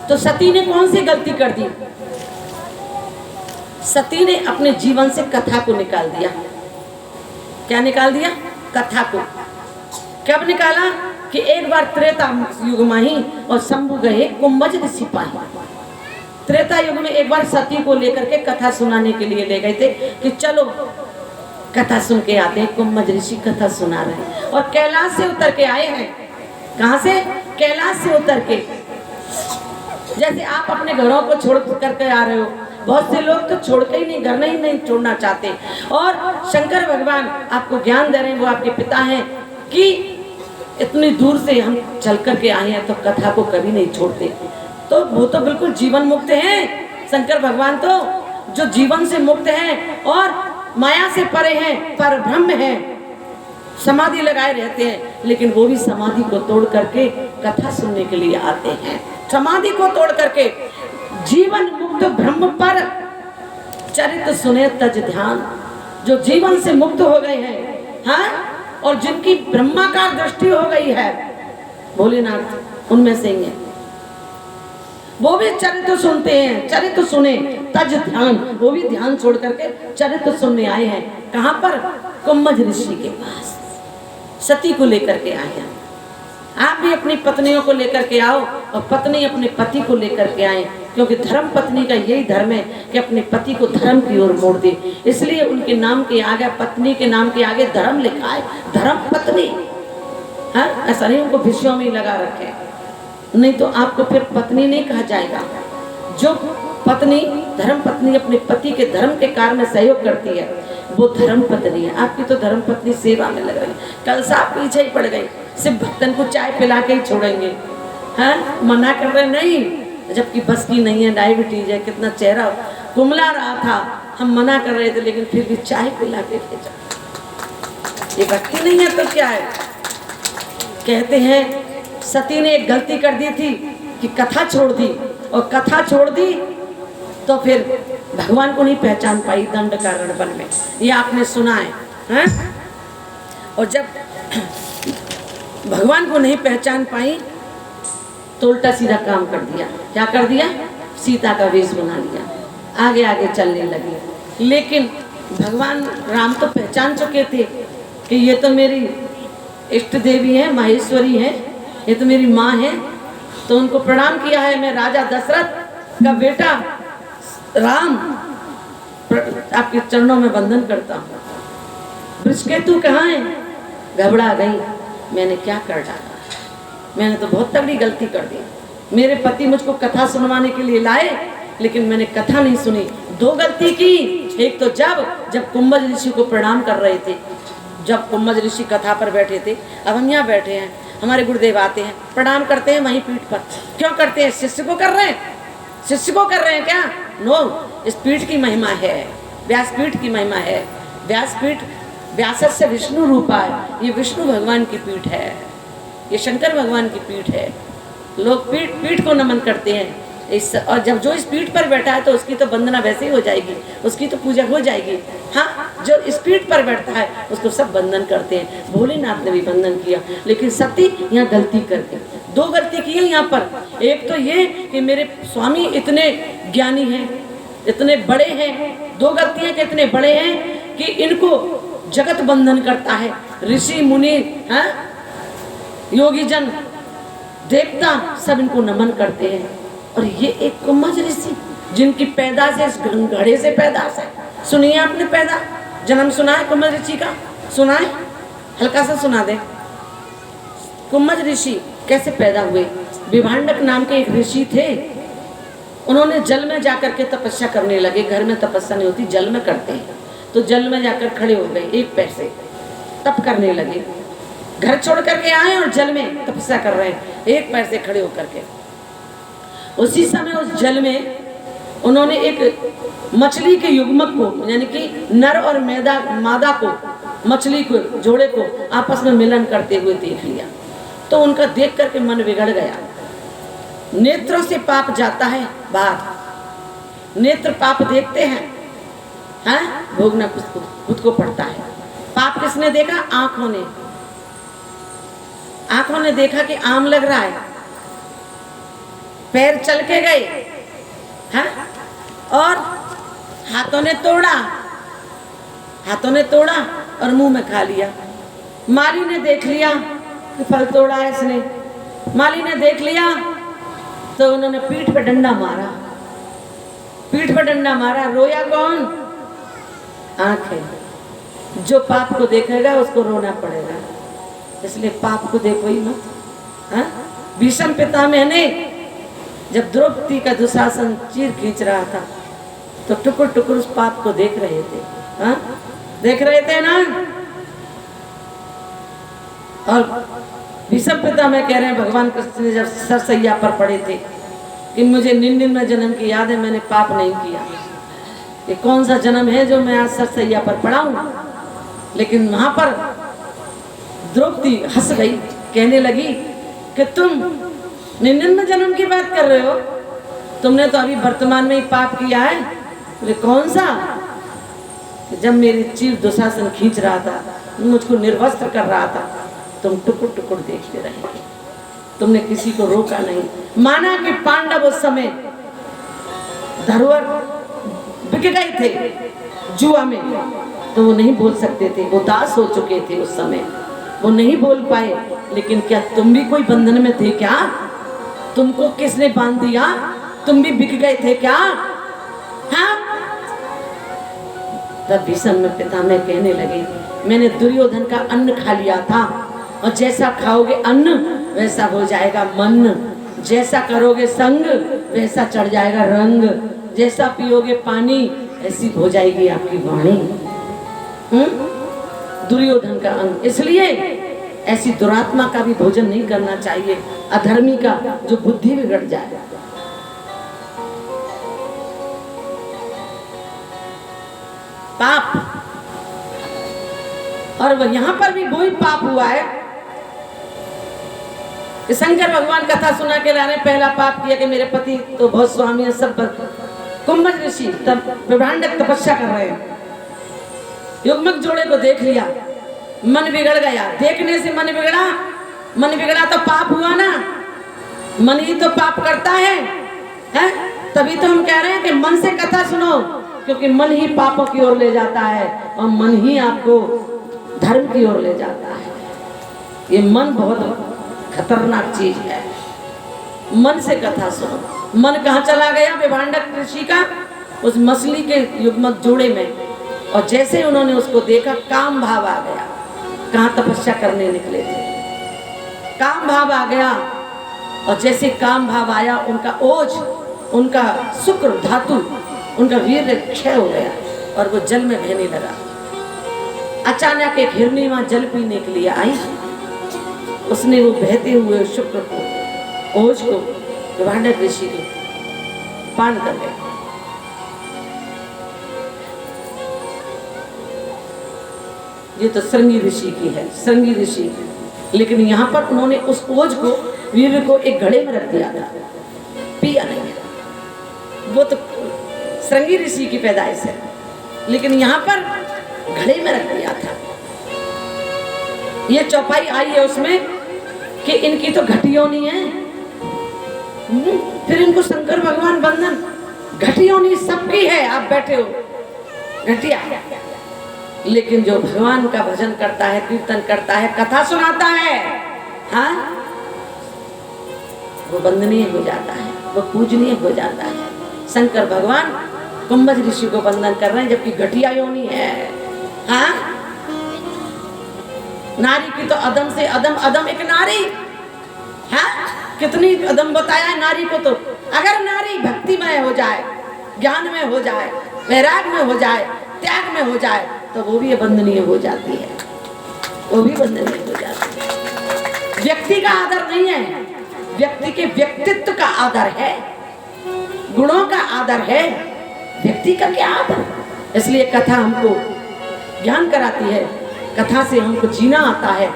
तो सती ने कौन सी गलती कर दी? सती ने अपने जीवन से कथा को निकाल दिया। क्या निकाल दिया? कथा को। कब निकाला? कि एक बार त्रेता युग में ही और शंभु गए कुंभज ऋषि पाए। त्रेता युग में एक बार सती को लेकर के कथा सुनाने के लिए ले गए थे कि चलो कथा सुन के आते हैं। कुंभज ऋषि कथा सुना रहे हैं और कैलाश से उतर के आए हैं। कहां से? कैलाश से उतर के। जैसे आप अपने घरों को छोड़ करके आ रहे हो, बहुत से लोग तो छोड़ के ही नहीं, घर नहीं नहीं छोड़ना चाहते। और शंकर भगवान आपको ज्ञान दे रहे हैं, वो आपके पिता हैं कि इतनी दूर से हम चल करके आए हैं तो कथा को कभी नहीं छोड़ते। तो वो तो बिल्कुल जीवन मुक्त हैं शंकर भगवान, तो जो जीवन से मुक्त हैं और माया से परे हैं, पर ब्रह्म हैं, समाधि लगाए रहते हैं। लेकिन वो भी समाधि को तोड़ करके कथा सुनने के लिए आते हैं। समाधि को तोड़ करके जीवन मुक्त ब्रह्म पर चरित्र सुने तज ध्यान। जो जीवन से मुक्त हो गए हैं, हाँ, और जिनकी ब्रह्माकार दृष्टि हो गई है, भोलेनाथ उनमें से ही है, वो भी चरित्र सुनते हैं। चरित्र सुने तज ध्यान, वो भी ध्यान छोड़ करके चरित्र सुनने आए हैं। कहां पर? कुंभज ऋषि के पास। सती को लेकर के आए हैं। आप भी अपनी पत्नियों को लेकर के आओ और पत्नी अपने पति को लेकर के आए, क्योंकि धर्म पत्नी का यही धर्म है कि अपने पति को धर्म की ओर मोड़ दे। इसलिए उनके नाम के आगे, पत्नी के नाम के आगे धर्म लिखा है, धर्म पत्नी। हाँ, ऐसा नहीं उनको विषयों में लगा रखे, नहीं तो आपको फिर पत्नी नहीं कहा जाएगा। जो पत्नी, धर्म पत्नी अपने पति के धर्म के कार्य में सहयोग करती है, वो धर्म पत्नी है। आपकी तो धर्म पत्नी सेवा में लग रही है। कल से आप पीछे ही पड़ गई, सिर्फ भक्तन को चाय पिला के ही छोड़ेंगे। हाँ, मना कर रहे नहीं, जबकि बस की नहीं है, डायबिटीज है, कितना चेहरा कुमला रहा था, हम मना कर रहे थे, लेकिन फिर भी चाय पिला के भेजा। ये भक्ति नहीं है तो क्या है? कहते हैं सती ने एक गलती कर दी थी कि कथा छोड़ दी, और कथा छोड़ दी तो फिर भगवान को नहीं पहचान पाई दंड कारण वन में। ये आपने सुना है, हैं? और जब भगवान को नहीं पहचान पाई तो उल्टा सीधा काम कर दिया। क्या कर दिया? सीता का वेश बना लिया, आगे आगे चलने लगी। लेकिन भगवान राम तो पहचान चुके थे कि ये तो मेरी इष्ट देवी है, माहेश्वरी है, ये तो मेरी माँ है। तो उनको प्रणाम किया है, मैं राजा दशरथ का बेटा राम आपके चरणों में वंदन करता हूँ। वृषकेतु कहाँ है? घबरा गई, मैंने क्या कर डाला, मैंने तो बहुत तगड़ी गलती कर दी। मेरे पति मुझको कथा सुनवाने के लिए लाए, लेकिन मैंने कथा नहीं सुनी। दो गलती की। एक तो जब कुंभज ऋषि को प्रणाम कर रहे थे, जब कुंभज ऋषि कथा पर बैठे थे, अब हम यहाँ बैठे हैं, हमारे गुरुदेव आते हैं, प्रणाम करते हैं वहीं पीठ पर। क्यों करते हैं? शिष्य को कर रहे हैं, शिष्य को कर रहे हैं क्या? नो, इस पीठ की महिमा है, व्यासपीठ की महिमा है। व्यासपीठ व्यासस्य विष्णु रूपा है, ये विष्णु भगवान की पीठ है, ये शंकर भगवान की पीठ है। लोग पीठ को नमन करते हैं। और जब जो इस पीठ पर बैठा है तो उसकी तो वंदना वैसे ही हो जाएगी, उसकी तो पूजा हो जाएगी। हाँ, जो इस पीठ पर बैठता है उसको सब वंदन करते हैं। भोलेनाथ ने भी वंदन किया, लेकिन सती यहाँ गलती करके दो गलती की है यहाँ पर। एक तो ये कि मेरे स्वामी इतने ज्ञानी हैं, इतने बड़े हैं। दो गलतियाँ कि इतने बड़े हैं कि इनको जगत बंधन करता है। ऋषि मुनि, हाँ, योगी जन, देवता सब इनको नमन करते हैं। और ये एक कुंभज ऋषि जिनकी पैदाश इस घड़े से पैदाश है। सुनिए, आपने पैदा जन्म सुना है कुंभज ऋषि का? सुना है? हल्का सा सुना दे। कुंभज ऋषि कैसे पैदा हुए? विभांडक नाम के एक ऋषि थे, उन्होंने जल में जाकर के तपस्या करने लगे। घर में तपस्या नहीं होती, जल में करते हैं। तो जल में जाकर खड़े हो गए, एक पैर से तप करने लगे। घर छोड़ करके आए और जल में तपस्या कर रहे हैं, एक पैर से खड़े होकर के। उसी समय उस जल में उन्होंने एक मछली के युग्मक को, यानी कि नर और मादा को, मछली को, जोड़े को आपस में मिलन करते हुए देख लिया। तो उनका देख करके मन बिगड़ गया। नेत्रों से पाप जाता है बाहर, नेत्र पाप देखते हैं, हाँ, भोगना खुद को पड़ता है। पाप किसने देखा? आंखों ने। आंखों ने देखा कि आम लग रहा है, पैर चल के गए, हाँ, और हाथों ने तोड़ा और मुंह में खा लिया। माली ने देख लिया कि फल तोड़ा है इसने, माली ने देख लिया तो उन्होंने पीठ पे डंडा मारा। रोया कौन? आंखें। जो पाप को देखेगा उसको रोना पड़ेगा, इसलिए पाप को देखो ही मत। हाँ? भीष्म पितामह ने जब द्रौपदी का दुशासन चीर खींच रहा था तो टुकुर टुकुर उस पाप को देख रहे थे। हाँ? देख रहे थे ना। और भीष्म पितामह कह रहे हैं भगवान कृष्ण ने जब सरसैया पर पड़े थे कि मुझे 99 जन्म की याद है, मैंने पाप नहीं किया। ये कौन सा जन्म है जो मैं आज सरसैया पर पड़ा हूं? लेकिन वहां पर द्रौपदी हंस गई, कहने लगी कि तुम 99 जन्म की बात कर रहे हो, तुमने तो अभी वर्तमान में ही पाप किया है। बोले कौन सा? जब मेरी चीर दुशासन खींच रहा था, मुझको निर्वस्त्र कर रहा था, तुम टुकुर टुकुर देखते रहे, तुमने किसी को रोका नहीं। माना कि पांडव उस समय धरोहर बिक गए थे जुआ में, तो वो नहीं बोल सकते थे, वो दास हो चुके थे उस समय, वो नहीं बोल पाए। लेकिन क्या तुम भी कोई बंधन में थे क्या? तुमको किसने बांध दिया? तुम भी बिक गए थे क्या? हाँ? तब भीष्म पितामह कहने लगे, मैंने दुर्योधन का अन्न खा लिया था, और जैसा खाओगे अन्न वैसा हो जाएगा मन, जैसा करोगे संग वैसा चढ़ जाएगा रंग, जैसा पियोगे पानी ऐसी हो जाएगी आपकी वाणी। दुर्योधन का अन्न, इसलिए ऐसी दुरात्मा का भी भोजन नहीं करना चाहिए, अधर्मी का, जो बुद्धि बिगड़ जाए। पाप, और यहाँ पर भी वही पाप हुआ है। शंकर भगवान कथा सुना के लाने पहला पाप किया कि मेरे पति तो बहुत स्वामी है, सब कुंभज ऋषि तब ब्रह्मांडक तपस्या कर रहे हैं, युग्मक जोड़े को देख लिया, मन बिगड़ गया। देखने से मन बिगड़ा तो पाप हुआ ना, मन ही तो पाप करता है? तभी तो हम कह रहे हैं कि मन से कथा सुनो, क्योंकि मन ही पापों की ओर ले जाता है और मन ही आपको धर्म की ओर ले जाता है। ये मन बहुत खतरनाक चीज है। मन से कथा सुनो। मन कहाँ चला गया विभांडक ऋषि का? उस मछली के युग्मक जोड़े में, और जैसे उन्होंने उसको देखा काम भाव आ गया। कहाँ तपस्या करने निकले थे, काम भाव आ गया, और जैसे काम भाव आया उनका ओज, उनका शुक्र धातु, उनका वीर्य क्षय हो गया और वो जल में बहने लगा। अचानक एक हिरनी वहां जल पीने के लिए आई, उसने वो बहते हुए शुक्र को, ओज को विभांडक ऋषि को पान कर गया। ये तो श्रृंगी ऋषि की है, श्रृंगी ऋषि। लेकिन यहाँ पर उन्होंने उस ओज को, वीर्य को एक घड़े में रख दिया था, पिया नहीं। वो तो श्रृंगी ऋषि की पैदाइश है, लेकिन यहाँ पर घड़े में रख दिया था। ये चौपाई आई है उसमें कि इनकी तो घटियोनी है, फिर इनको शंकर भगवान बंधन, घटियोनी सबकी है, आप बैठे हो घटिया। लेकिन जो भगवान का भजन करता है, कीर्तन करता है, कथा सुनाता है, हाँ, वो वंदनीय हो जाता है, वो पूजनीय हो जाता है। शंकर भगवान कुंभज ऋषि को वंदन कर रहे हैं, जबकि घटिया योनि है। हाँ, नारी की तो अदम से अदम, अदम एक नारी, हाँ, कितनी अदम बताया है नारी को। तो अगर नारी भक्तिमय हो जाए, ज्ञान में हो जाए, वैराग में हो जाए, त्याग में हो जाए, तो वो भी वंदनीय हो जाती है, वो भी वंदनीय हो जाती है। व्यक्ति का आदर नहीं है, व्यक्ति के व्यक्तित्व का आदर है, गुणों का आदर है, व्यक्ति का क्या आदर। इसलिए कथा हमको ज्ञान कराती है, कथा से हमको जीना आता है।